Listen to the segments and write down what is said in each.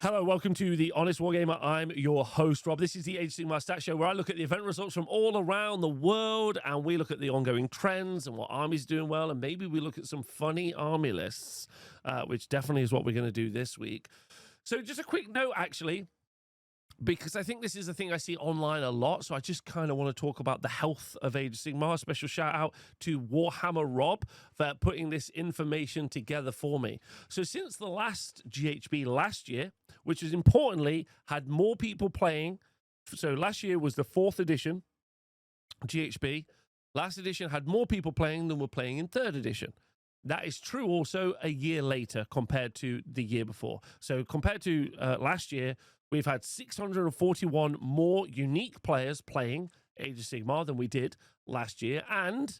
Hello, welcome to the Honest Wargamer. I'm your host, Rob. This is the Age of Sigmar Stat Show, where I look at the event results from all around the world, and we look at the ongoing trends and what armies are doing well, and maybe we look at some funny army lists, which definitely is what we're going to do this week. So just a quick note, actually, because I think this is a thing I see online a lot, so I just kind of want to talk about the health of Age of Sigmar. Special shout out to Warhammer Rob for putting this information together for me. So since the last GHB last year, which is importantly had more people playing, so last year was the 4th edition GHB. Last edition had more people playing than were playing in 3rd edition. That is true also a year later compared to the year before. So compared to last year, we've had 641 more unique players playing Age of Sigmar than we did last year. And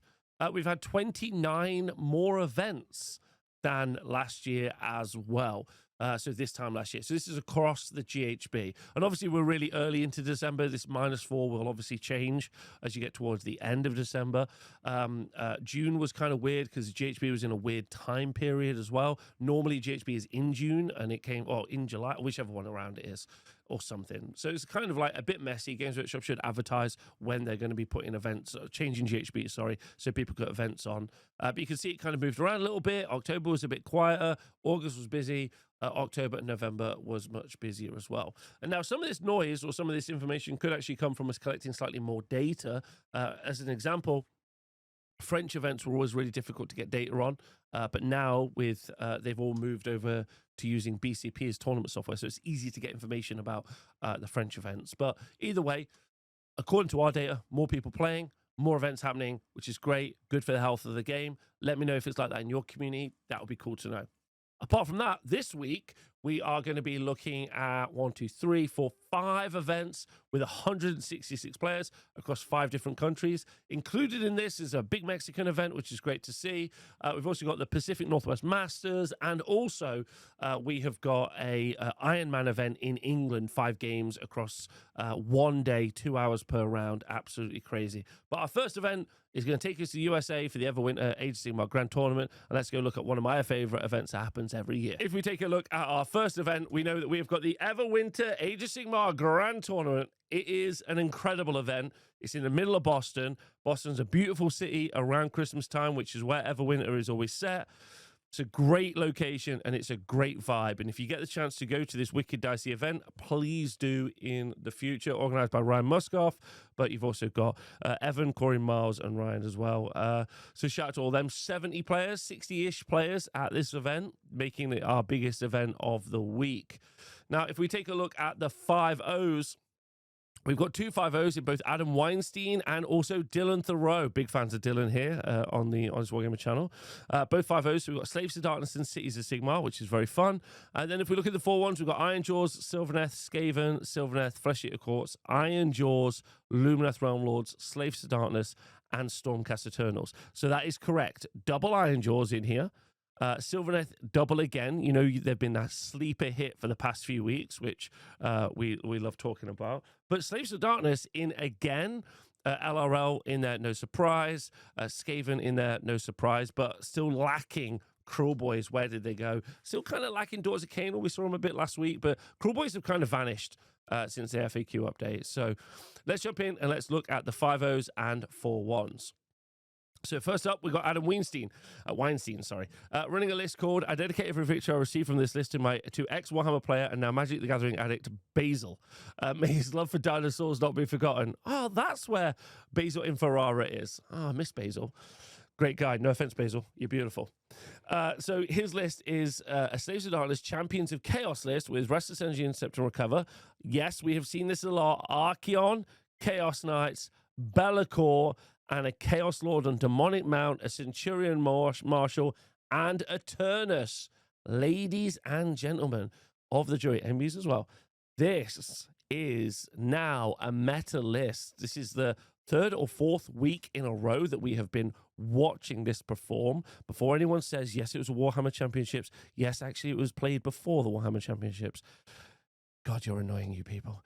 we've had 29 more events than last year as well. So this time last year. So this is across the GHB. And obviously we're really early into December. This -4 will obviously change as you get towards the end of December. June was kind of weird because GHB was in a weird time period as well. Normally GHB is in June and it came, or in July, whichever one around it is, or something. So it's kind of like a bit messy. Games Workshop should advertise when they're going to be putting events, changing GHB, sorry, so people got events on. But you can see it kind of moved around a little bit. October was a bit quieter. August was busy. October and November was much busier as well. And now some of this noise or some of this information could actually come from us collecting slightly more data. As an example, French events were always really difficult to get data on, but now with they've all moved over to using BCP as tournament software, so it's easy to get information about the French events. But either way, according to our data, more people playing, more events happening, which is great, good for the health of the game. Let me know if it's like that in your community. That would be cool to know. Apart from that, this week, we are going to be looking at 1, 2, 3, 4, 5 events with 166 players across 5 different countries. Included in this is a big Mexican event, which is great to see. We've also got the Pacific Northwest Masters, and also we have got a Ironman event in England, 5 games across 1 day, 2 hours per round. Absolutely crazy. But our first event is going to take us to the USA for the Everwinter Age of Sigmar Grand Tournament, and let's go look at one of my favorite events that happens every year. If we take a look at our first event, we know that we've got the Everwinter Age of Sigmar Grand Tournament. It is an incredible event. It's in the middle of Boston. Boston's a beautiful city around Christmas time, which is where Everwinter is always set. It's a great location and it's a great vibe. And if you get the chance to go to this wicked dicey event, please do in the future. Organized by Ryan Muskoff, but you've also got Evan, Corey, Miles, and Ryan as well. So shout out to all them 70 players, 60-ish players at this event, making it our biggest event of the week. Now, if we take a look at the 5-0s, we've got 2 5-0s in both Adam Weinstein and also Dylan Thoreau. Big fans of Dylan here on the Honest Wargamer channel. Both 5-0s. So we've got Slaves to Darkness and Cities of Sigmar, which is very fun. And then if we look at the 4-1s, we've got Iron Jaws, Sylvaneth, Skaven, Sylvaneth, Flesh Eater Courts, Iron Jaws, Lumineth Realm Lords, Slaves to Darkness, and Stormcast Eternals. So that is correct. Double Iron Jaws in here. Sylvaneth double again. You know, they've been that sleeper hit for the past few weeks, which we love talking about. But Slaves of Darkness in again, LRL in there, no surprise. Skaven in there, no surprise, but still lacking Cruel Boys. Where did they go? Still kind of lacking Daughters of Cain. We saw them a bit last week, but Cruel Boys have kind of vanished since the FAQ update. So let's jump in and let's look at the 5-0s and 4-1s. So first up, we've got Adam Weinstein, running a list called "I dedicate every victory I receive from this list to ex-Warhammer player and now Magic the Gathering addict, Basil. May his love for dinosaurs not be forgotten." Oh, that's where Basil in Ferrara is. Oh, I miss Basil. Great guy. No offense, Basil. You're beautiful. So his list is a Slaves of Darkness Champions of Chaos list with Restless Energy, Incept, and Recover. Yes, we have seen this a lot. Archeon, Chaos Knights, Be'lakor, and a Chaos Lord on Demonic Mount, a Centurion Marshal, and a Turnus. Ladies and gentlemen of the jury, and as well, this is now a meta list. This is the 3rd or 4th week in a row that we have been watching this perform. Before anyone says, yes, it was a Warhammer Championships. Yes, actually, it was played before the Warhammer Championships. God, you're annoying, you people.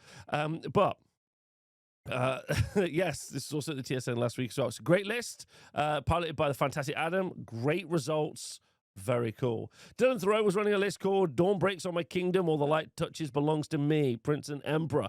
Yes, this is also at the TSN last week. So it's a great list, piloted by the fantastic Adam. Great results Very cool. Dylan Thoreau was running a list called Dawn Breaks on My Kingdom, All the Light Touches Belongs to Me, Prince and Emperor.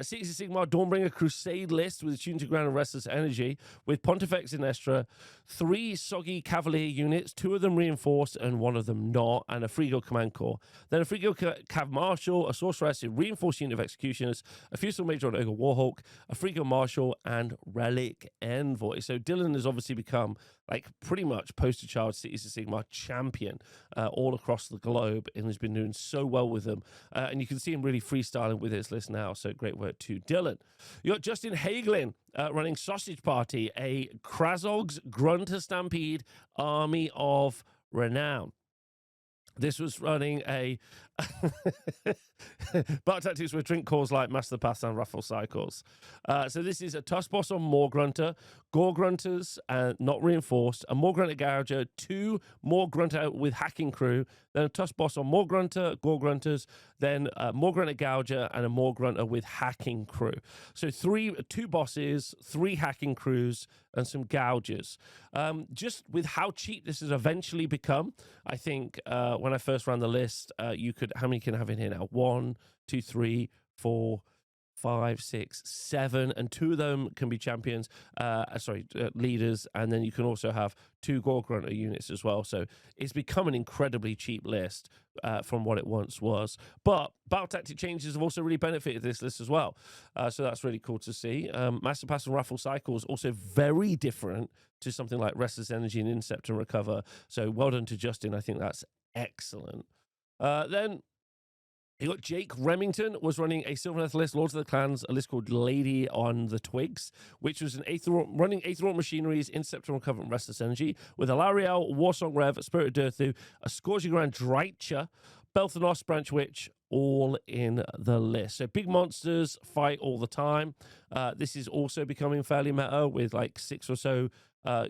Cities of Sigmar Dawnbringer Crusade list with Tune to Ground and Restless Energy, with Pontifex Sinestra, 3 Soggy Cavalier units, 2 of them reinforced and 1 of them not, and a Frigo Command Corps. Then a Frigo Cav Marshal, a Sorceress, a reinforced unit of Executioners, a Fusel Major on Ogre Warhawk, a Frigo Marshal, and Relic Envoy. So Dylan has obviously become like pretty much poster child Cities of Sigmar champion all across the globe, and has been doing so well with them. And you can see him really freestyling with his list now. So great work to Dylan. You got Justin Hagelin running Sausage Party, a Krazog's Grunter Stampede Army of Renown. This was running a Battle Tactics with drink calls like Master Pass and Raffle Cycles. So this is a Tusk Boss on More Grunter, Gore Grunters, not reinforced, a More Grunter Gouger, 2 More Grunter with Hacking Crew, then a Tusk Boss on More Grunter, Gore Grunters, then More Grunter Gouger, and a More Grunter with Hacking Crew. So 2 bosses, 3 Hacking Crews, and some Gougers. Just with how cheap this has eventually become, I think when I first ran the list, you could, how many can I have in here now? 1, 2, 3, 4, 5, 6, 7, and 2 of them can be champions, leaders, and then you can also have 2 Gore Grunter units as well. So it's become an incredibly cheap list from what it once was. But battle tactic changes have also really benefited this list as well. So that's really cool to see. Master Pass and Raffle Cycles also very different to something like Restless Energy and Incept and Recover. So well done to Justin. I think that's excellent. Then you got Jake Remington was running a Sylvaneth list, Lords of the Clans, a list called Lady on the Twigs, which was an running Aetherort Machineries, Incept and Recover and Restless Energy, with Alariel, Warsong Rev, Spirit of Durthu, a Scourging Grand Dreicher, Belthanos, Branch Witch, all in the list. So big monsters fight all the time. This is also becoming fairly meta with like 6 or so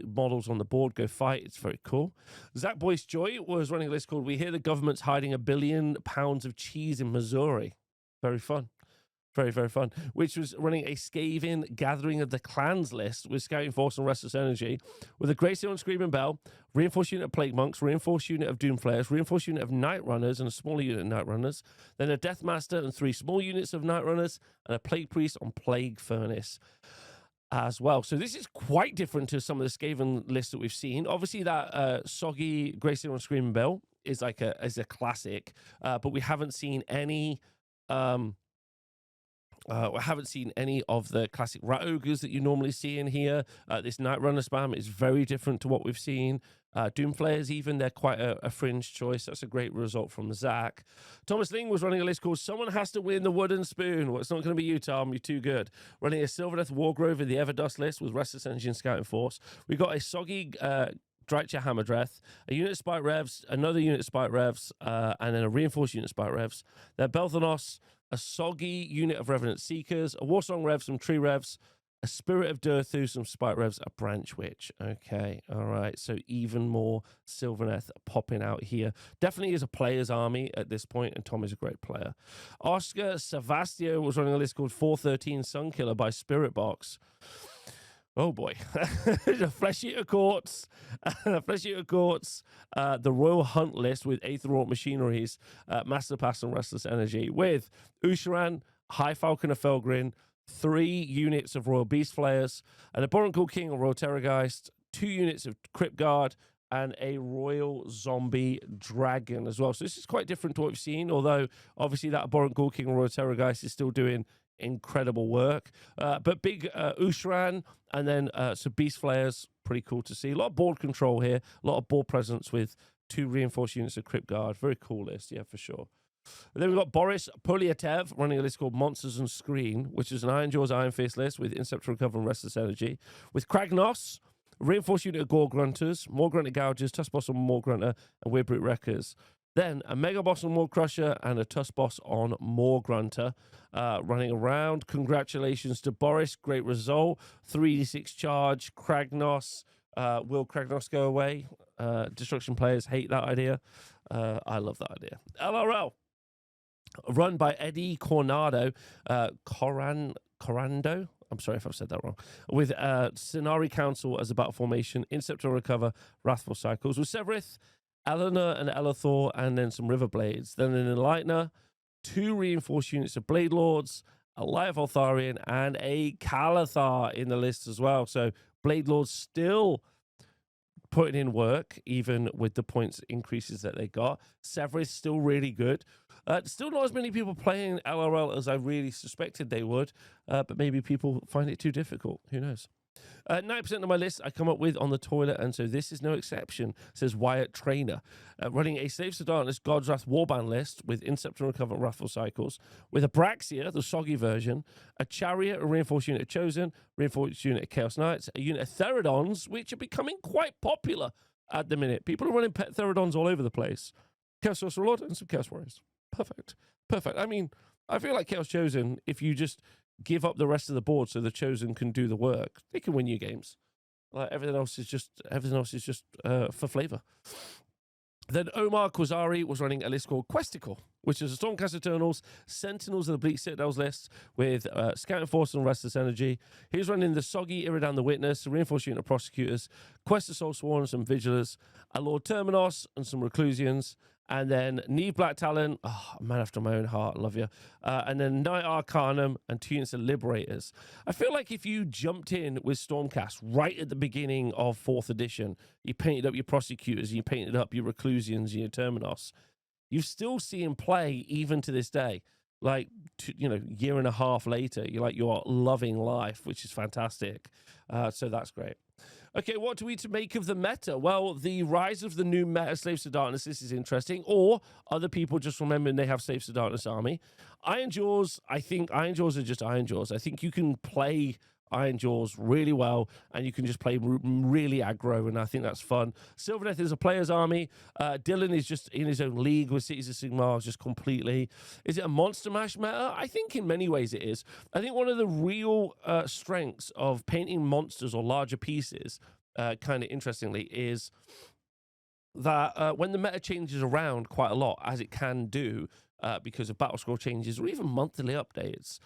models on the board. Go fight. It's very cool. Zach Boyce Joy was running a list called We Hear the Government's Hiding £1 billion of Cheese in Missouri. Very fun. Very, very fun. Which was running a Skaven Gathering of the Clans list with Scouting Force and Restless Energy, with a Greyseal and Screaming Bell, reinforced unit of Plague Monks, reinforced unit of Doom Flayers, reinforced unit of Night Runners, and a smaller unit of Night Runners, then a Death Master and 3 small units of Night Runners, and a Plague Priest on Plague Furnace as well. So this is quite different to some of the Skaven lists that we've seen. Obviously that soggy Greyseal and Screaming Bell is like a classic, but we haven't seen any I haven't seen any of the classic Rat Ogres that you normally see in here. This Night Runner spam is very different to what we've seen. Doom Flayers even, they're quite a fringe choice. That's a great result from Zach. Thomas Ling was running a list called Someone Has to Win the Wooden Spoon. Well, it's not going to be you, Tom. You're too good. Running a Sylvaneth Wargrove in the Everdust list with Restless Energy and Scouting Force. We got a Soggy Dreicher Hammerdreth, a unit of Spike Revs, another unit of Spike Revs, and then a reinforced unit of Spike Revs. Then Belthanos, a Soggy unit of Revenant Seekers, a Warsong Rev, some Tree Revs, a Spirit of Durthu, some Spike Revs, a Branch Witch. Okay, all right. So even more Sylvaneth popping out here. Definitely is a player's army at this point, and Tom is a great player. Oscar Savastio was running a list called 413 Sunkiller by Spirit Box. Oh boy, Flesh Eater Courts, the Royal Hunt list with Aetherort Machineries, Master Pass and Restless Energy, with Usharan, High Falcon of Felgrin, 3 units of Royal Beast Flayers, an Abhorrent Ghoul King or Royal Terrorgeist, 2 units of Crypt Guard, and a Royal Zombie Dragon as well. So this is quite different to what we've seen, although obviously that Abhorrent Ghoul King or Royal Terrorgeist is still doing incredible work. But big Ushran and then some Beast Flayers, pretty cool to see. A lot of board control here, a lot of board presence with 2 reinforced units of Crypt Guard. Very cool list, yeah, for sure. And then we've got Boris Polyatev running a list called Monsters and Screen, which is an Iron Jaws, Iron Fist list with Incept, Recover, and Restless Energy. With Kragnos, reinforced unit of Gore Grunters, more Grunter Gougers, Tusk Boss on more Grunter, and Weird Brute Wreckers. Then a Mega Boss on More Crusher and a Tusk Boss on More Grunter running around. Congratulations to Boris. Great result. 3d6 charge. Kragnos. Will Kragnos go away? Destruction players hate that idea. I love that idea. LRL. Run by Eddie Cornado. Corando. I'm sorry if I've said that wrong. With Scenari Council as a battle formation. Incept or Recover. Wrathful Cycles. With Severith. Eleanor and Elathor, and then some River Blades. Then an Enlightener, 2 reinforced units of Blade Lords, a Light of Altharian, and a Calathar in the list as well. So Blade Lords still putting in work, even with the points increases that they got. Severus still really good. Still not as many people playing LRL as I really suspected they would, but maybe people find it too difficult. Who knows? 9% of my list I come up with on the toilet, and so this is no exception, says Wyatt Trainer. Running a Slaves to Darkness God's Wrath Warband list with Incept and Recover Wrathful Cycles, with Abraxia, the soggy version, a Chariot, a reinforced unit of Chosen, reinforced unit of Chaos Knights, a unit of Theridons, which are becoming quite popular at the minute. People are running pet Theridons all over the place. Chaos Sorcerer Lord and some Chaos Warriors. Perfect. Perfect. I mean, I feel like Chaos Chosen, if you just give up the rest of the board so the Chosen can do the work, they can win you games. Like everything else is just for flavor. Then Omar Kwazari was running a list called Questicle, which is a Stormcast Eternals, Sentinels of the Bleak Citadels list with Scouting Force and Restless Energy. He was running the Soggy Iridan the Witness, a Reinforced Unit of Prosecutors, Quest of Soul Sworn and some Vigilers, a Lord Terminos and some Reclusians, and then Neve Black Talon, a man after my own heart, love you. And then Knight Arcanum and 2 units of Liberators. I feel like if you jumped in with Stormcast right at the beginning of 4th edition, you painted up your Prosecutors, you painted up your Reclusians, your Terminos, you still see him play even to this day. Like, year and a half later, you're loving life, which is fantastic. So that's great. Okay, what do we to make of the meta? Well, the rise of the new meta Slaves to Darkness, this is interesting. Or other people just remembering they have Slaves to Darkness army. Iron Jaws, I think Iron Jaws are just Iron Jaws. I think you can play Iron Jaws really well, and you can just play really aggro, and I think that's fun. Sylvaneth is a player's army. Dylan is just in his own league with Cities of Sigmar, just completely. Is it a Monster Mash meta? I think in many ways it is. I think one of the real strengths of painting monsters or larger pieces, kind of interestingly, is that when the meta changes around quite a lot, as it can do because of battle scroll changes or even monthly updates,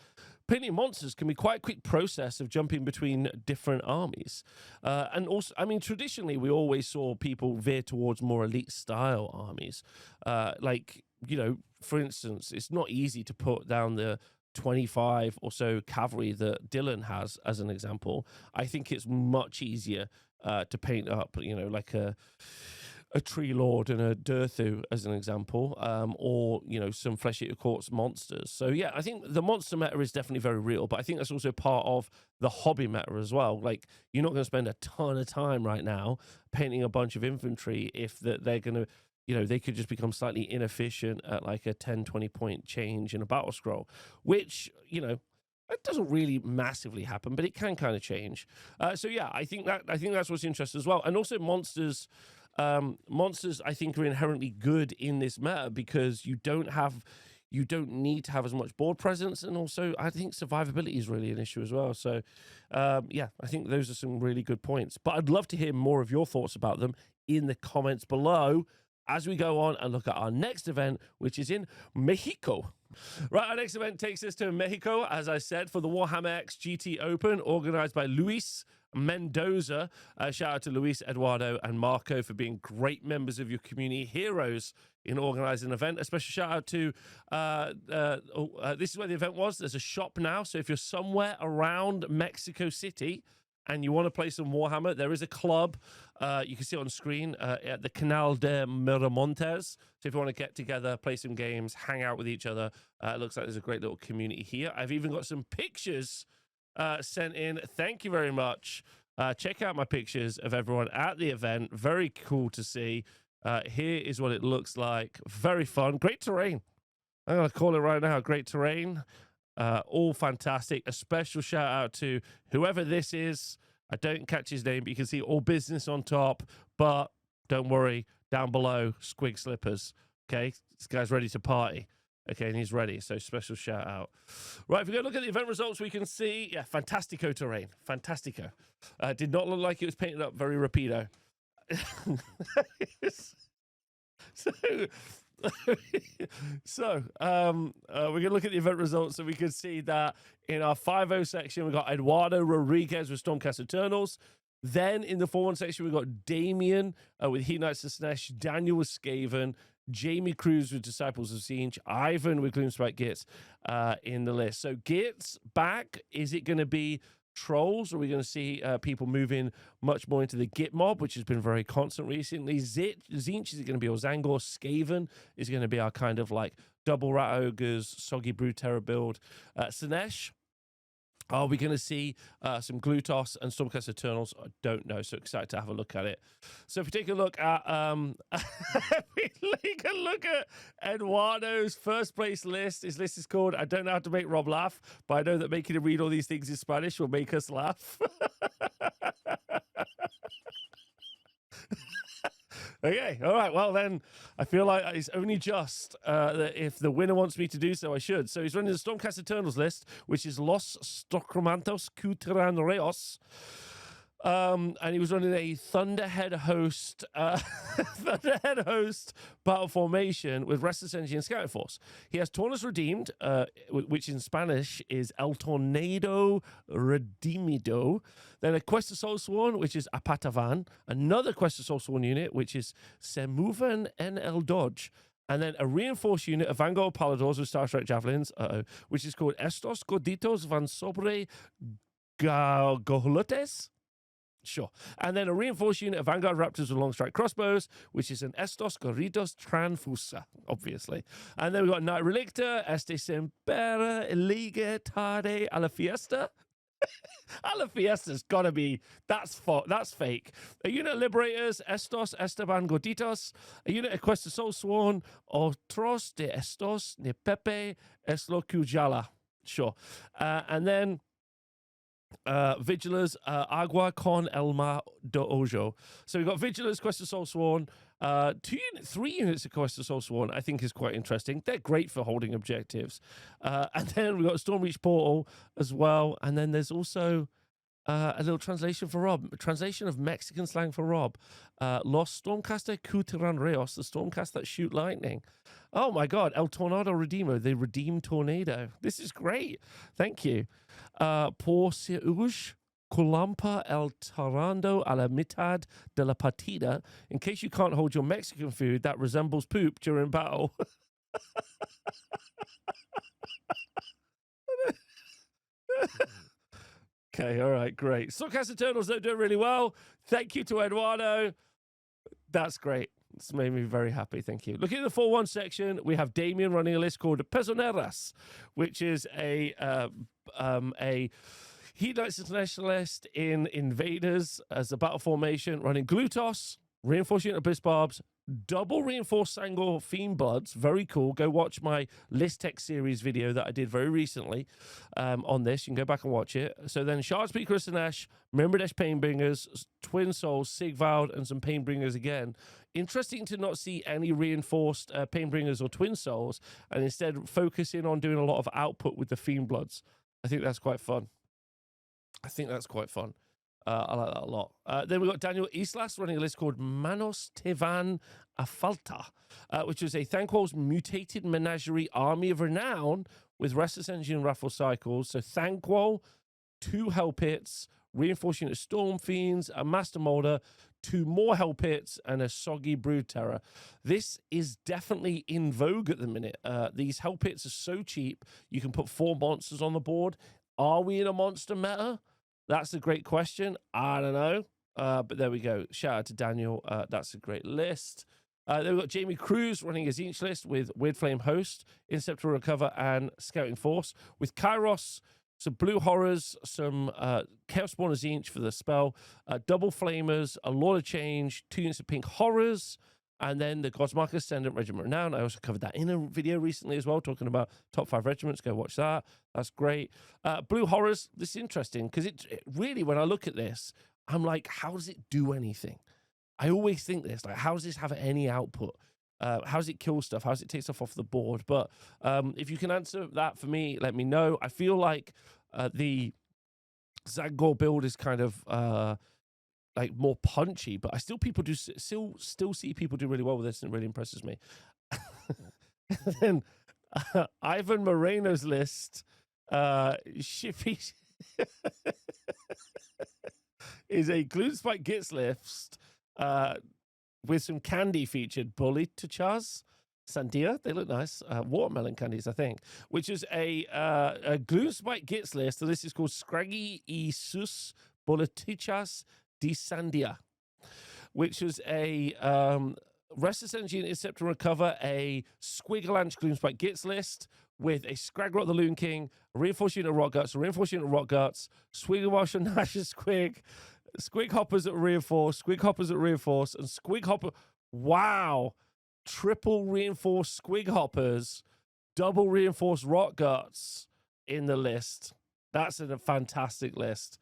painting monsters can be quite a quick process of jumping between different armies. And also, I mean, traditionally, we always saw people veer towards more elite style armies. For instance, it's not easy to put down the 25 or so cavalry that Dylan has as an example. I think it's much easier to paint up, like a Tree Lord and a Durthu as an example, or some Flesh Eater Courts monsters. So yeah, I think the monster meta is definitely very real, but I think that's also part of the hobby meta as well. Like, you're not going to spend a ton of time right now painting a bunch of infantry if they're going to, they could just become slightly inefficient at like a 10-20 point change in a battle scroll, which it doesn't really massively happen, but it can kind of change. So yeah, I think that's what's interesting as well. And also monsters, I think, are inherently good in this meta because you don't need to have as much board presence, and also I think survivability is really an issue as well. So yeah, I think those are some really good points. But I'd love to hear more of your thoughts about them in the comments below as we go on and look at our next event, which is in Mexico. Right, our next event takes us to Mexico, as I said, for the Warhammer X GT Open, organized by Luis Mendoza. Shout out to Luis, Eduardo, and Marco for being great members of your community, heroes in organizing an event. A special shout out to, this is where the event was. There's a shop now, so if you're somewhere around Mexico City and you want to play some Warhammer, there is a club. You can see it on screen at the Canal de Miramontes. So if you want to get together, play some games, hang out with each other, it looks like there's a great little community here. I've even got some pictures sent in. Thank you very much. Check out my pictures of everyone at the event. Very cool to see. Here is what it looks like. Very fun. Great terrain. I'm going to call it right now. Great terrain. All fantastic. A special shout out to whoever this is. I don't catch his name, but you can see all business on top. But don't worry, down below, Squig Slippers. Okay, this guy's ready to party. Okay, and he's ready. So special shout out. Right, if we go look at the event results, we can see, yeah, fantastico terrain. Fantastico. Did not look like it was painted up very rapido. So we're going to look at the event results, so we can see that in our 5-0 section, we got Eduardo Rodriguez with Stormcast Eternals, Then in the 4-1 section, we've got Damien with Heat Knights of Slanesh, Daniel with Skaven, Jamie Cruz with Disciples of Zinch, Ivan with Gloomspite Gitz in the list. So Gitz back. Is it going to be trolls? Or are we going to see people moving much more into the Git mob, which has been very constant recently? Zinch, is it going to be Ozangor? Skaven is going to be our kind of like double Rat Ogres, Soggy Brood Terror build. Slanesh, are we going to see some Glutos and Stormcast Eternals? I don't know. So excited to have a look at it. So if we take a look at we can look at Eduardo's first place list. His list is called "I Don't Know How to Make Rob Laugh," but I know that making him read all these things in Spanish will make us laugh. Okay, all right. Well, then I feel like it's only just that if the winner wants me to do so, I should. So he's running the Stormcast Eternals list, which is Los Stocromantos Cuteran Reos. And he was running a Thunderhead host, battle formation with Restless Energy and Scouting Force. He has Tornus Redeemed, which in Spanish is El Tornado Redimido. Then a Quest of Soulsworn, which is Apatavan. Another Quest of Soulsworn unit, which is Semuvan en El Dodge. And then a reinforced unit of Vanguard Paladors with Star Strike Javelins, which is called Estos Gorditos Van Sobre Gohlotes. Sure. And then a reinforced unit of Vanguard Raptors with long strike crossbows, which is an Estos Gorritos Tranfusa, obviously. And then we've got Knight Relictor, Este Sempera, Elige, Tarde, a la Fiesta. A la Fiesta's got to be, that's fake. A unit of Liberators, Estos, Esteban Gorditos. A unit of Quest of Soulsworn, Otros de Estos, Ne Pepe, Eslo Cujala. Sure. And then Vigilers, Agua con Elma de Ojo. So we've got Vigilers, Quest of Soulsworn. 3 units of Quest of Soulsworn, I think, is quite interesting. They're great for holding objectives. And then we've got Stormreach Portal as well. And then there's also a little translation for Rob. Translation of Mexican slang for Rob. Los Stormcaster Cuteran Reos, the Stormcast that shoot lightning. Oh my God, El Tornado Redimo, the Redeemed Tornado. This is great. Thank you. Por Seuj Culampa El Tarando a la mitad de la partida. In case you can't hold your Mexican food that resembles poop during battle. Okay, all right, great. Stormcast Eternals are doing really well. Thank you to Eduardo. That's great. It's made me very happy. Thank you. Looking at the 4-1 section, we have Damien running a list called Pezoneras, which is a Heat Knights International list in Invaders as a battle formation, running Glutos, reinforced unit of Bliss Barbs, double reinforced Sangor Fiend Bloods. Very cool. Go watch my List Tech series video that I did very recently on this. You can go back and watch it. So then Shard Speaker of Slanesh, Myrmidesh Painbringers, Twin Souls, Sigvald, and some Painbringers again. Interesting to not see any reinforced Painbringers or Twin Souls, and instead focusing on doing a lot of output with the Fiend Bloods. I think that's quite fun. I like that a lot. Then we've got Daniel Islas running a list called Manos Tevan Afalta, which is a Thanquol's mutated menagerie army of renown with Restless Energy and Raffle Cycles. So Thanquol, 2 Hell Pits, reinforced unit of Storm Fiends, a Master Molder, 2 more Hell Pits, and a Soggy Brood Terror. This is definitely in vogue at the minute. These Hell Pits are so cheap, you can put 4 monsters on the board. Are we in a monster meta? That's a great question. I don't know. But there we go. Shout out to Daniel. That's a great list. Then we've got Jamie Cruz running his Zinch list with Weird Flame Host, Inceptor Recover, and Scouting Force. With Kairos, some Blue Horrors, some Chaos Spawner Zinch for the spell, Double Flamers, a Lord of Change, 2 units of Pink Horrors, and then the Godsmark Ascendant Regiment Renown. I also covered that in a video recently as well, talking about top 5 regiments. Go watch that. That's great. Blue Horrors, this is interesting because it really, when I look at this, I'm like, how does it do anything? I always think this, like, how does this have any output? How does it kill stuff? How does it take stuff off the board? But if you can answer that for me, let me know. I feel like the Zagor build is kind of like more punchy, but I still see people do really well with this, and it really impresses me. And then Ivan Moreno's list, Shippy. is a Gloomspike Gits list with some candy featured. Bolitachas, Sandia, they look nice. Watermelon candies, I think, which is a Gloomspike Gits list. So this is called Scraggy Isus Bolitachas di Sandia, which was a Restless Energy and Intercept and Recover, a Squiggalanch Gloomspike Gits list with a Scragrot the Loon King, a Reinforced Unit of Rock Guts, a Reinforced Unit of Rock Guts, Swiggawash and Nash's Squig, Squig Hoppers at Reinforce, Squig Hoppers at Reinforce, and Squig Hopper. Wow. Triple Reinforced Squig Hoppers, double Reinforced Rock Guts in the list. That's a fantastic list.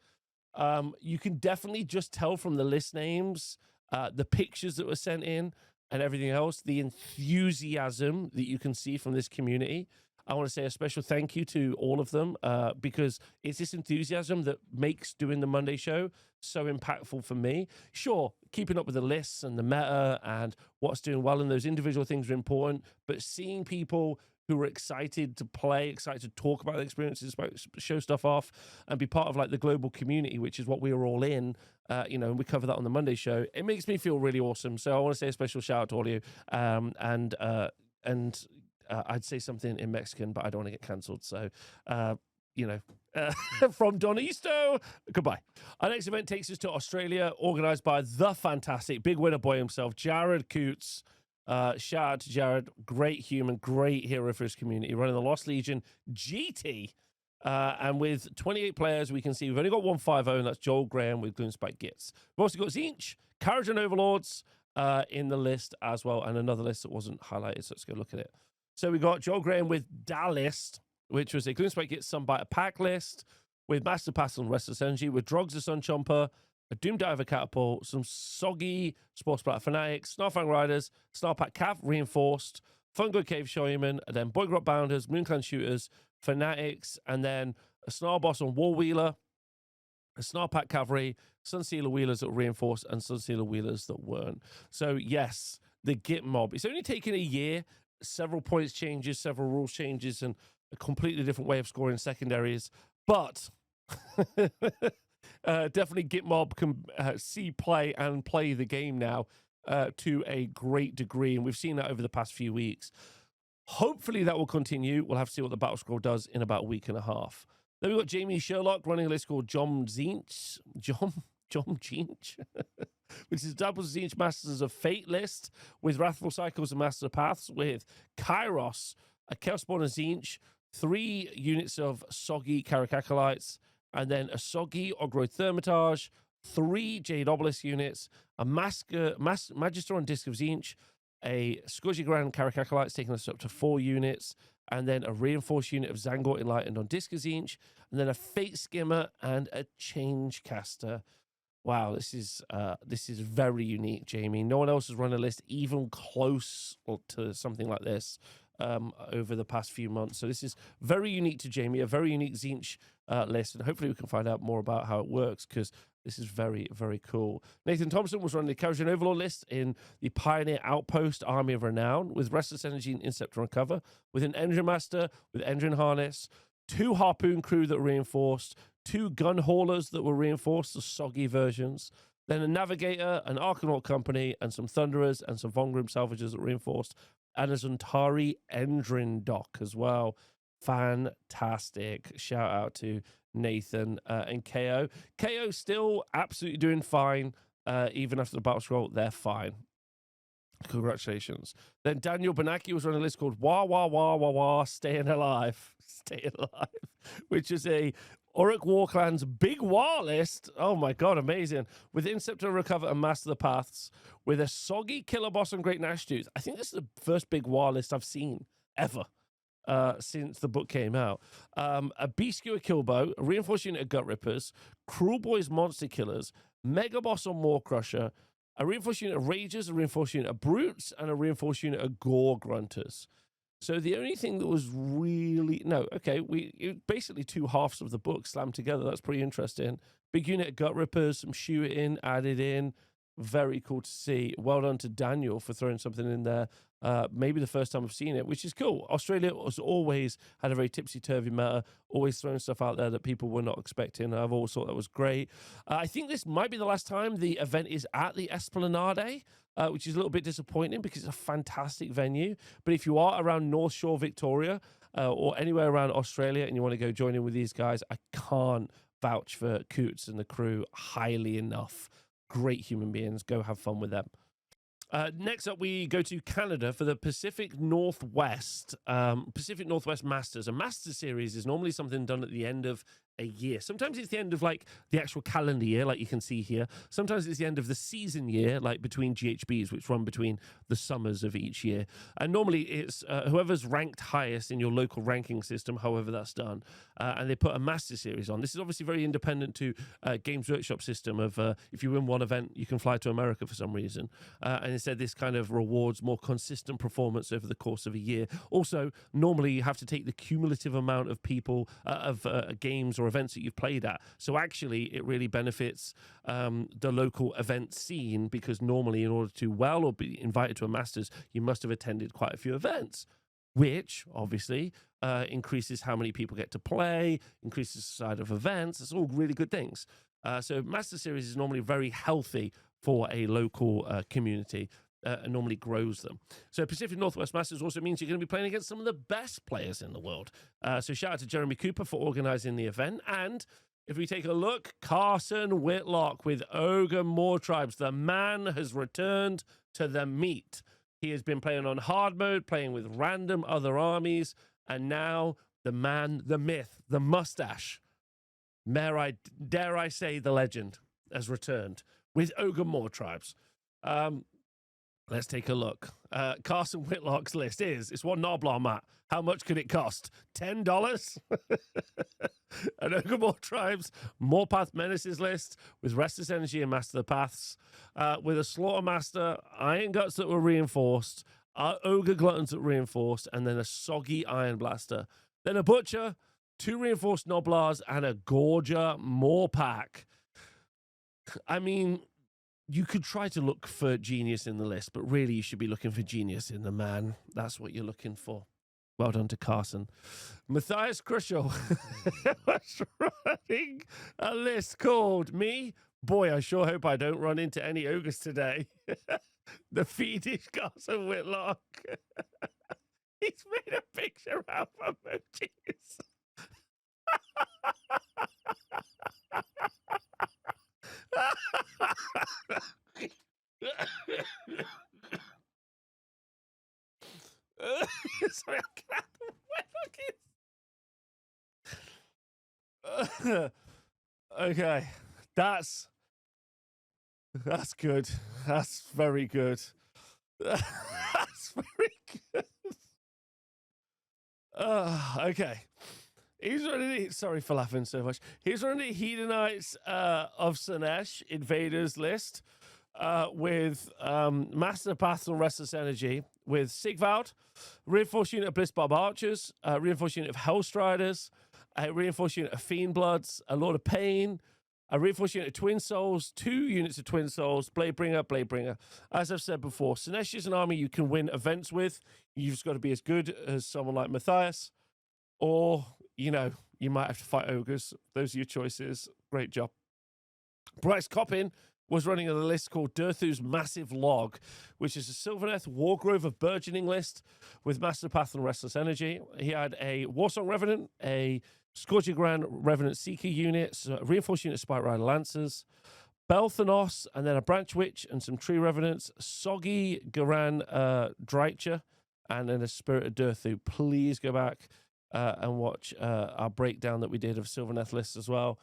You can definitely just tell from the list names, the pictures that were sent in, and everything else, the enthusiasm that you can see from this community. I want to say a special thank you to all of them because it's this enthusiasm that makes doing the Monday show so impactful for me. Sure, keeping up with the lists and the meta and what's doing well and those individual things are important, but seeing people who are excited to play, excited to talk about the experiences, show stuff off, and be part of like the global community, which is what we are all in, and we cover that on the Monday show. It makes me feel really awesome. So I want to say a special shout out to all of you. I'd say something in Mexican, but I don't want to get cancelled. So, from Don Easto, goodbye. Our next event takes us to Australia, organized by the fantastic big winner boy himself, Jared Coots. Shout out to Jared, great human, great hero for his community, running the Lost Legion GT. And with 28 players, we can see we've only got 150, and that's Joel Graham with Gloomspike Gits. We've also got Zinch, Carriage and Overlords in the list as well, and another list that wasn't highlighted, so let's go look at it. So we got Joel Graham with Dalist, which was a Gloomspike Gits Sunbiter pack list with Master Pass and Restless Energy, with Drogs the Sun Chomper, a Doom Diver Catapult, some soggy Sports Splatter Fanatics, Snarfang Riders, Snarpack Cav Reinforced, Fungo Cave Showyman, and then Boygrot Bounders, Moonclan Shooters, Fanatics, and then a Snarl Boss on War Wheeler, a Snarpack Cavalry, Sunsealer Wheelers that were reinforced, and Sunsealer Wheelers that weren't. So yes, the Git mob. It's only taken a year, several points changes, several rules changes, and a completely different way of scoring secondaries, but definitely Git mob can see play and play the game now to a great degree, and we've seen that over the past few weeks. Hopefully that will continue. We'll have to see what the battle scroll does in about a week and a half. Then we've got Jamie Sherlock running a list called John Zinch, which is double Zinch Masters of Fate list with Wrathful Cycles and Master of Paths, with Kairos, a Chaosborn Zinch, 3 units of Soggy Caracacolites, and then a Soggy Ogroid Thermitage, 3 Jade Obelisk units, a Magister on Disc of Zinch, a Scourgy Grand Caracacolites taking us up to 4 units, and then a reinforced unit of Zangor Enlightened on Disc of Zinch, and then a Fate Skimmer and a Change Caster. Wow, this is very unique, Jamie. No one else has run a list even close to something like this over the past few months. So this is very unique to Jamie, a very unique Zinch list, and hopefully we can find out more about how it works, because this is very, very cool. Nathan Thompson was running the Carriage and Overlord list in the Pioneer Outpost Army of Renown with Restless Energy and Intercept and Recover, with an Engine Master, with Engine Harness, 2 Harpoon Crew that were reinforced, 2 Gun Haulers that were reinforced, the soggy versions, then a Navigator, an Arcanaut Company, and some Thunderers and some Von Grim Salvagers that were reinforced, and a Zuntari Endrin Dock as well. Fantastic. Shout out to Nathan and KO. KO still absolutely doing fine. Even after the battle scroll, they're fine. Congratulations. Then Daniel Benaki was on a list called Wah Wah Wah Wah Wah Staying Alive. Staying Alive, which is a Uruk Warclan's Big War list. Oh my god, amazing. With Inceptor Recover and Master the Paths, with a Soggy Killer Boss and Great Nash Tooth. I think this is the first Big War list I've seen ever. Since the book came out. A Beast Skewer Killbow, a Reinforced Unit of Gut Rippers, Cruel Boys Monster Killers, Mega Boss on Maw Crusher, a Reinforced Unit of Ragers, a Reinforced Unit of Brutes, and a Reinforced Unit of Gore Grunters. So the only thing that was really... No, okay, basically 2 halves of the book slammed together. That's pretty interesting. Big unit of Gut Rippers, some shooting added in. very cool to see. Well done to Daniel for throwing something in there. Maybe the first time I've seen it, which is cool. Australia has always had a very tipsy-turvy meta, always throwing stuff out there that people were not expecting. I've always thought that was great. I think this might be the last time the event is at the Esplanade, which is a little bit disappointing because it's a fantastic venue. But if you are around North Shore, Victoria, or anywhere around Australia and you want to go join in with these guys, I can't vouch for Coots and the crew highly enough. Great human beings. Go have fun with them. Next up, we go to Canada for the Pacific Northwest Masters. A Masters series is normally something done at the end of a year. Sometimes it's the end of like the actual calendar year, like you can see here. Sometimes it's the end of the season year, like between GHBs, which run between the summers of each year. And normally it's whoever's ranked highest in your local ranking system, however that's done. And they put a Master Series on. This is obviously very independent to Games Workshop system of if you win one event, you can fly to America for some reason. And instead, this kind of rewards more consistent performance over the course of a year. Also, normally you have to take the cumulative amount of people of games or events that you've played at. So actually, it really benefits the local event scene because normally in order to well or be invited to a Masters, you must have attended quite a few events, which obviously increases how many people get to play, increases the side of events. It's all really good things. So Master Series is normally very healthy for a local community. And normally grows them. So Pacific Northwest Masters also means you're going to be playing against some of the best players in the world. So shout out to Jeremy Cooper for organizing the event. And if we take a look, Carson Whitlock with Ogre More Tribes. The man has returned to the meat. He has been playing on hard mode, playing with random other armies. And now the man, the myth, the mustache, dare I say the legend, has returned with Ogre More Tribes. Let's take a look. Carson Whitlock's list it's one Noblar mat. How much could it cost? $10? An Ogre More Tribes, More Path Menaces list with Restless Energy and Master the Paths, with a Slaughter Master, Iron Guts that were reinforced, Ogre Gluttons that were reinforced, and then a Soggy Iron Blaster. Then a Butcher, 2 reinforced Noblars, and a Gorger More Pack. I mean, you could try to look for genius in the list, but really you should be looking for genius in the man. That's what you're looking for. Well done to Carson. Matthias Crushel was running a list called Me. Boy, I sure hope I don't run into any ogres today. The fiendish Carson Whitlock. He's made a picture out of emojis. Sorry, I can't. Okay, that's good. That's very good. That's very good. Okay. He's running. Sorry for laughing so much. He's running the Hedonites of Slaanesh Invaders list with Master Path and Restless Energy, with Sigvald, reinforced unit of Blitzbarb Archers, reinforced unit of Hellstriders, a reinforced unit of Fiendbloods, a Lord of Pain, a reinforced unit of Twin Souls, 2 units of Twin Souls, Bladebringer. As I've said before, Slaanesh is an army you can win events with. You've just got to be as good as someone like Matthias, or you know, you might have to fight ogres. Those are your choices. Great job. Bryce Coppin was running on a list called Durthu's Massive Log, which is a Sylvaneth Wargrove of Burgeoning list with Master Path and Restless Energy. He had a Warsong Revenant, a Scourging Grand Revenant Seeker unit, a reinforced unit of Spike Rider Lancers, Belthanos, and then a Branch Witch and some Tree Revenants, Soggy Garan Dreicher, and then a Spirit of Durthu. Please go back and watch our breakdown that we did of Sylvaneth lists as well.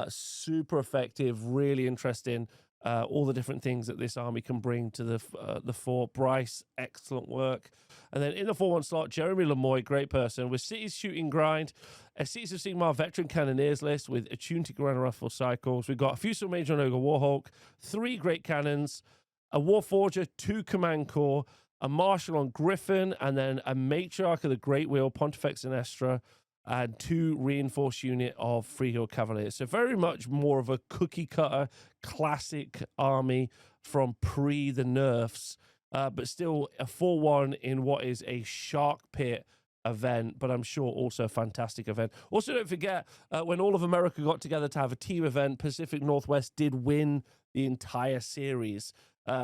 Super effective, really interesting. All the different things that this army can bring to the fore. Bryce, excellent work. And then in the 4-1 slot, Jeremy Lemoy, great person, with Cities Shooting Grind, a Cities of Sigmar Veteran Cannoneers list with attuned to Grand Ruffle Cycles. We've got a Fusel Major on Ogre Warhawk, 3 Great Cannons, a Warforger, 2 Command Corps, a Marshal on Griffin, and then a Matriarch of the Great Wheel, Pontifex and Estra, and 2 reinforced unit of Freehill Cavaliers. So very much more of a cookie cutter classic army from pre the nerfs, but still a 4-1 in what is a shark pit event, but I'm sure also a fantastic event. Also, don't forget, when all of America got together to have a team event, Pacific Northwest did win the entire series.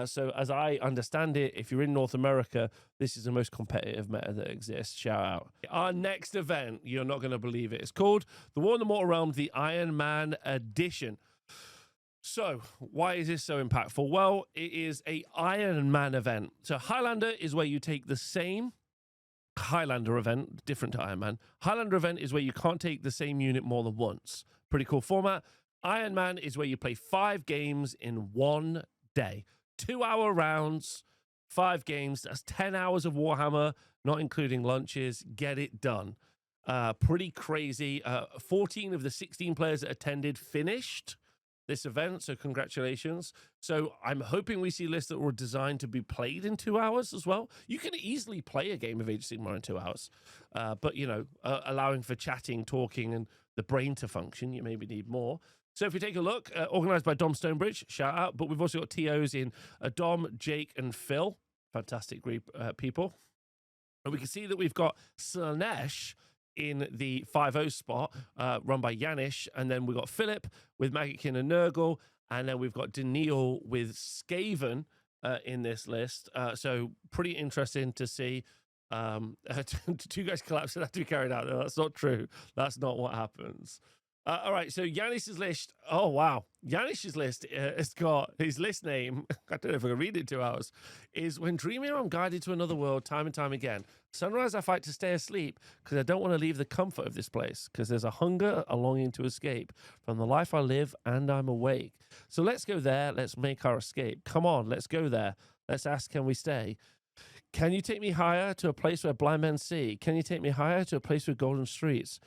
So as I understand it, if you're in North America, this is the most competitive meta that exists. Shout out. Our next event, you're not going to believe it. It's called the War in the Mortal Realms, the Iron Man Edition. So why is this so impactful? Well, it is a Iron Man event. So Highlander is where you take the same Highlander event, different to Iron Man. Highlander event is where you can't take the same unit more than once. Pretty cool format. Iron Man is where you play 5 games in 1 day. 2-hour rounds, 5 games. That's 10 hours of Warhammer, not including lunches. Get it done. Pretty crazy. 14 of the 16 players that attended finished this event, so congratulations. So I'm hoping we see lists that were designed to be played in 2 hours as well. You can easily play a game of Age of Sigmar in 2 hours, but, you know, allowing for chatting, talking, and the brain to function, you maybe need more. So if we take a look, organized by Dom Stonebridge, shout out. But we've also got TOs in Dom, Jake, and Phil. Fantastic group people. And we can see that we've got Slanesh in the 5-0 spot, run by Yanish. And then we've got Philip with Magickin and Nurgle. And then we've got Daniil with Skaven in this list. So pretty interesting to see. 2 guys collapse and have to be carried out. No, that's not true. That's not what happens. All right, so Yanish's list. Oh, wow. Yanish's list has got his list name. I don't know if I can read it in 2 hours. Is when dreaming, I'm guided to another world time and time again. Sunrise, I fight to stay asleep because I don't want to leave the comfort of this place because there's a hunger, a longing to escape from the life I live and I'm awake. So let's go there. Let's make our escape. Come on, let's go there. Let's ask, can we stay? Can you take me higher to a place where blind men see? Can you take me higher to a place with golden streets?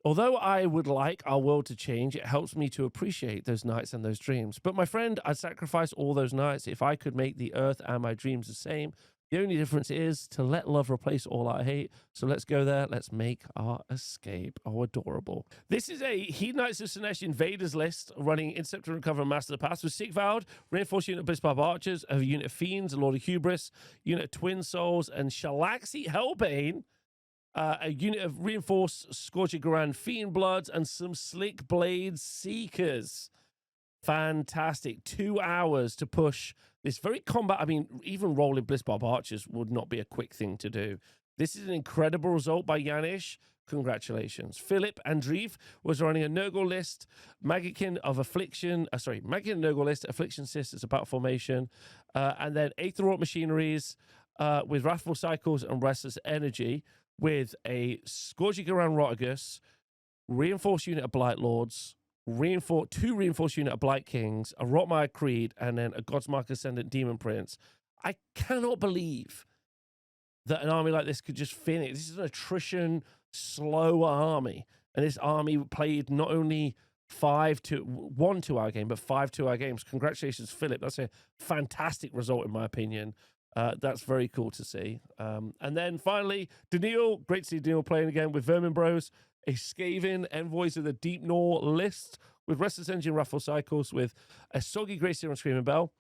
Although I would like our world to change, it helps me to appreciate those nights and those dreams. But my friend, I'd sacrifice all those nights if I could make the earth and my dreams the same. The only difference is to let love replace all I hate. So let's go there. Let's make our escape. Oh, adorable. This is a Heat Knights of Slanesh Invaders list running Intercept and Recover and Master the Pass with Sigvald, Reinforced Unit of Blitzbarb Archers, a unit of Fiends, a Lord of Hubris, unit of Twin Souls, and Shalaxi Hellbane. A unit of reinforced Scorcher Garand Fiend Bloods and some Slick Blades Seekers. Fantastic. 2 hours to push this very combat. I mean, even rolling Blitzbarb Archers would not be a quick thing to do. This is an incredible result by Yanish. Congratulations. Philip Andreev was running a Nurgle list, Magickin of Affliction, Magickin and Nurgle list, Affliction Sisters about formation, and then Aetherort Machineries with Wrathful Cycles and Restless Energy, with a Scourging around Rotigus, reinforced unit of Blight Lords, 2 reinforced unit of Blight Kings, a Rotmire Creed, and then a Godsmark Ascendant Demon Prince. I cannot believe that an army like this could just finish. This is an attrition, slow army. And this army played not only 1 2-hour game, but 5 2-hour games. Congratulations, Philip. That's a fantastic result, in my opinion. That's very cool to see. And then finally, Daniil, great to see Daniil playing again with Vermin Bros, a Skaven Envoys of the Deep Nor list with Restless Engine Raffle Cycles, with a Soggy Grey Seer on Screaming Bell,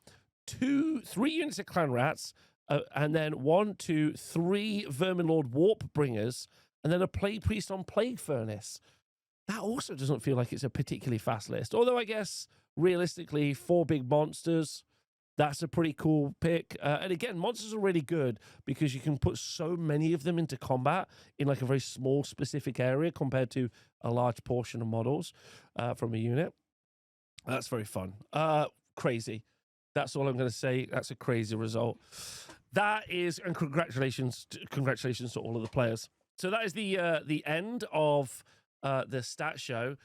3 units of Clan Rats, and then 1, 2, 3 Vermin Lord Warp Bringers, and then a Plague Priest on Plague Furnace. That also doesn't feel like it's a particularly fast list. Although I guess, realistically, 4 big monsters, that's a pretty cool pick. And again, monsters are really good because you can put so many of them into combat in like a very small specific area compared to a large portion of models from a unit. That's very fun. Crazy. That's all I'm going to say. That's a crazy result. That is, and congratulations to all of the players. So that is the end of the stat show.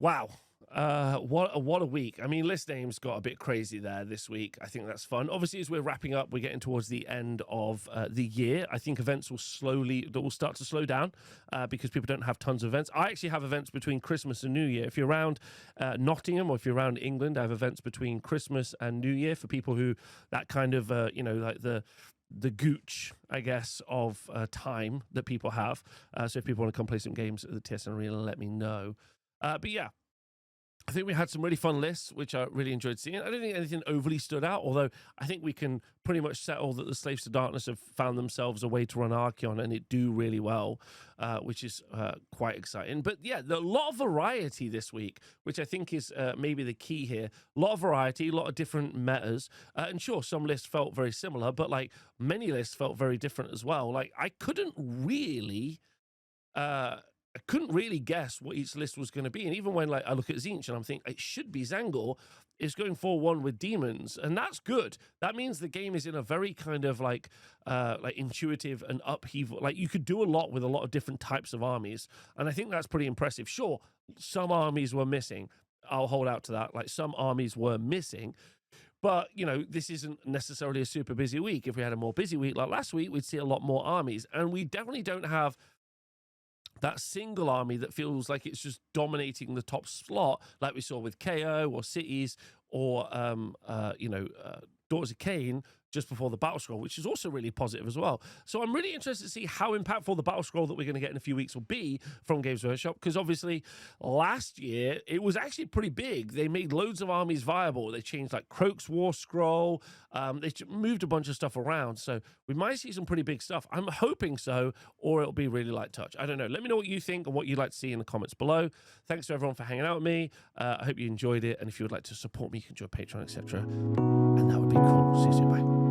Wow. What a week. I mean, list names got a bit crazy there this week. I think that's fun. Obviously, as we're wrapping up, we're getting towards the end of the year. I think events will start to slow down because people don't have tons of events. I actually have events between Christmas and New Year. If you're around Nottingham or if you're around England, I have events between Christmas and New Year for people who that kind of, like the gooch, I guess, of time that people have. So if people want to come play some games at the TSN Arena, let me know. But yeah, I think we had some really fun lists, which I really enjoyed seeing. I don't think anything overly stood out, although I think we can pretty much settle that the Slaves to Darkness have found themselves a way to run Archeon, and it do really well, which is quite exciting. But yeah, a lot of variety this week, which I think is maybe the key here. A lot of variety, a lot of different metas. And sure, some lists felt very similar, but like many lists felt very different as well. Like I couldn't really guess what each list was going to be. And even when like I look at Zinch and I'm thinking it should be Zangor, is going 4-1 with demons, and that's good. That means the game is in a very kind of like intuitive and upheaval. Like you could do a lot with a lot of different types of armies, and I think that's pretty impressive. Sure, some armies were missing. I'll hold out to that. Like some armies were missing. But, you know, this isn't necessarily a super busy week. If we had a more busy week like last week, we'd see a lot more armies. And we definitely don't have that single army that feels like it's just dominating the top slot, like we saw with KO or Cities or, Daughters of Cain just before the battle scroll, which is also really positive as well. So I'm really interested to see how impactful the battle scroll that we're going to get in a few weeks will be from Games Workshop, because obviously last year it was actually pretty big. They made loads of armies viable. They changed like Croak's War Scroll. They moved a bunch of stuff around. So we might see some pretty big stuff. I'm hoping so, or it'll be really light touch. I don't know. Let me know what you think and what you'd like to see in the comments below. Thanks to everyone for hanging out with me. I hope you enjoyed it. And if you would like to support me, you can join Patreon, etc. And that would be cool. See you soon. Bye.